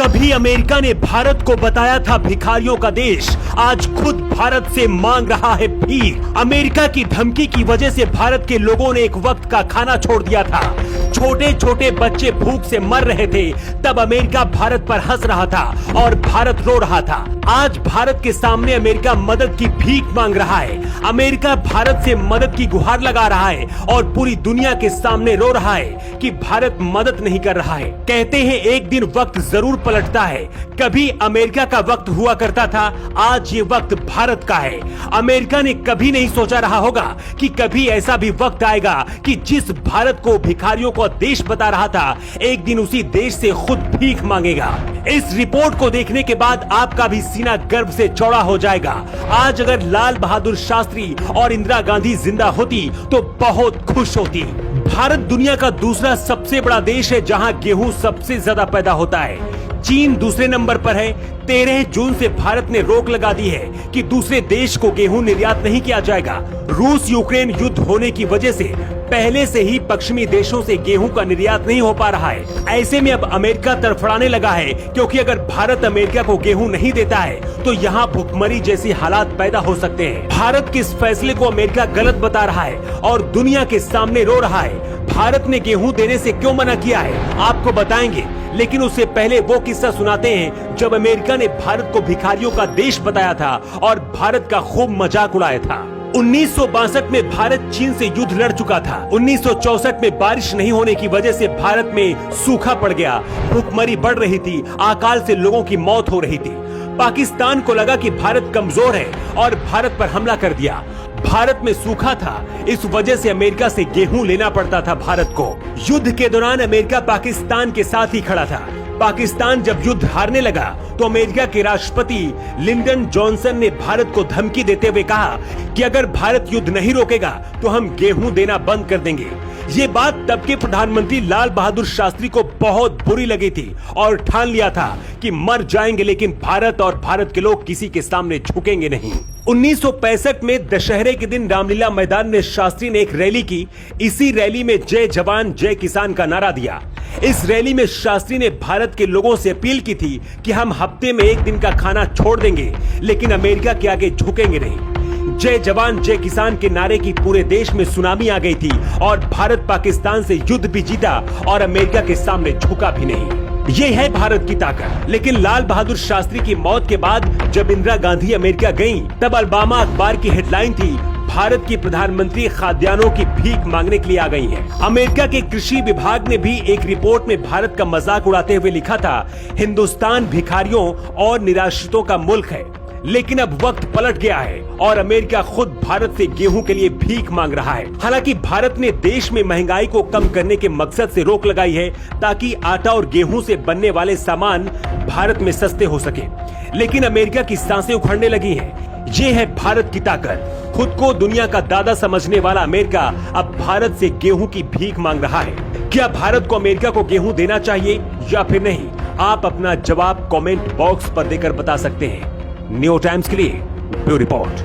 कभी अमेरिका ने भारत को बताया था भिखारियों का देश, आज खुद भारत से मांग रहा है भीख। अमेरिका की धमकी की वजह से भारत के लोगों ने एक वक्त का खाना छोड़ दिया था। छोटे छोटे बच्चे भूख से मर रहे थे, तब अमेरिका भारत पर हंस रहा था और भारत रो रहा था। आज भारत के सामने अमेरिका मदद की भीख मांग रहा है। अमेरिका भारत से मदद की गुहार लगा रहा है और पूरी दुनिया के सामने रो रहा है कि भारत मदद नहीं कर रहा है। कहते हैं एक दिन वक्त जरूर पलटता है। कभी अमेरिका का वक्त हुआ करता था, आज ये वक्त भारत का है। अमेरिका ने कभी नहीं सोचा रहा होगा कि कभी ऐसा भी वक्त आएगा कि जिस भारत को भिखारियों को देश बता रहा था, एक दिन उसी देश से खुद भीख मांगेगा। इस रिपोर्ट को देखने के बाद आपका भी सीना गर्व से चौड़ा हो जाएगा। आज अगर लाल बहादुर शास्त्री और इंदिरा गांधी जिंदा होती तो बहुत खुश होती। भारत दुनिया का दूसरा सबसे बड़ा देश है जहां गेहूं सबसे ज्यादा पैदा होता है। चीन दूसरे नंबर पर है। 13 जून से भारत ने रोक लगा दी है कि दूसरे देश को गेहूं निर्यात नहीं किया जाएगा। रूस यूक्रेन युद्ध होने की वजह से पहले से ही पश्चिमी देशों से गेहूं का निर्यात नहीं हो पा रहा है। ऐसे में अब अमेरिका तड़फड़ाने लगा है, क्योंकि अगर भारत अमेरिका को गेहूं नहीं देता है तो यहाँ भुखमरी जैसी हालात पैदा हो सकते हैं। भारत के इस फैसले को अमेरिका गलत बता रहा है और दुनिया के सामने रो रहा है। भारत ने गेहूं देने से क्यों मना किया है, आपको बताएंगे, लेकिन उससे पहले वो किस्सा सुनाते हैं जब अमेरिका ने भारत को भिखारियों का देश बताया था और भारत का खूब मजाक उड़ाया था। 1962 में भारत चीन से युद्ध लड़ चुका था। 1964 में बारिश नहीं होने की वजह से भारत में सूखा पड़ गया, भूखमरी बढ़ रही थी, अकाल से लोगों की मौत हो रही थी। पाकिस्तान को लगा कि भारत कमजोर है और भारत पर हमला कर दिया। भारत में सूखा था, इस वजह से अमेरिका से गेहूं लेना पड़ता था भारत को। युद्ध के दौरान अमेरिका पाकिस्तान के साथ ही खड़ा था। पाकिस्तान जब युद्ध हारने लगा तो अमेरिका के राष्ट्रपति लिंडन जॉनसन ने भारत को धमकी देते हुए कहा कि अगर भारत युद्ध नहीं रोकेगा तो हम गेहूं देना बंद कर देंगे। ये बात तब के प्रधानमंत्री लाल बहादुर शास्त्री को बहुत बुरी लगी थी और ठान लिया था कि मर जाएंगे, लेकिन भारत और भारत के लोग किसी के सामने झुकेंगे नहीं। 1965 में दशहरे के दिन रामलीला मैदान में शास्त्री ने एक रैली की। इसी रैली में जय जवान जय किसान का नारा दिया। इस रैली में शास्त्री ने भारत के लोगों से अपील की थी कि हम हफ्ते में एक दिन का खाना छोड़ देंगे, लेकिन अमेरिका के आगे झुकेंगे नहीं। जय जवान जय किसान के नारे की पूरे देश में सुनामी आ गई थी और भारत पाकिस्तान से युद्ध भी जीता और अमेरिका के सामने झुका भी नहीं। ये है भारत की ताकत। लेकिन लाल बहादुर शास्त्री की मौत के बाद जब इंदिरा गांधी अमेरिका गईं, तब अलबामा अखबार की हेडलाइन थी, भारत की प्रधानमंत्री खाद्यान्नों की भीख मांगने के लिए आ गई हैं। अमेरिका के कृषि विभाग ने भी एक रिपोर्ट में भारत का मजाक उड़ाते हुए लिखा था, हिंदुस्तान भिखारियों और निराश्रितों का मुल्क है। लेकिन अब वक्त पलट गया है और अमेरिका खुद भारत से गेहूं के लिए भीख मांग रहा है। हालांकि भारत ने देश में महंगाई को कम करने के मकसद से रोक लगाई है ताकि आटा और गेहूं से बनने वाले सामान भारत में सस्ते हो सके, लेकिन अमेरिका की सांसें उखड़ने लगी हैं। ये है भारत की ताकत। खुद को दुनिया का दादा समझने वाला अमेरिका अब भारत से गेहूं की भीख मांग रहा है। क्या भारत को अमेरिका को गेहूं देना चाहिए या फिर नहीं? आप अपना जवाब कमेंट बॉक्स पर देकर बता सकते हैं। न्यू टाइम्स के लिए ब्यूरो रिपोर्ट।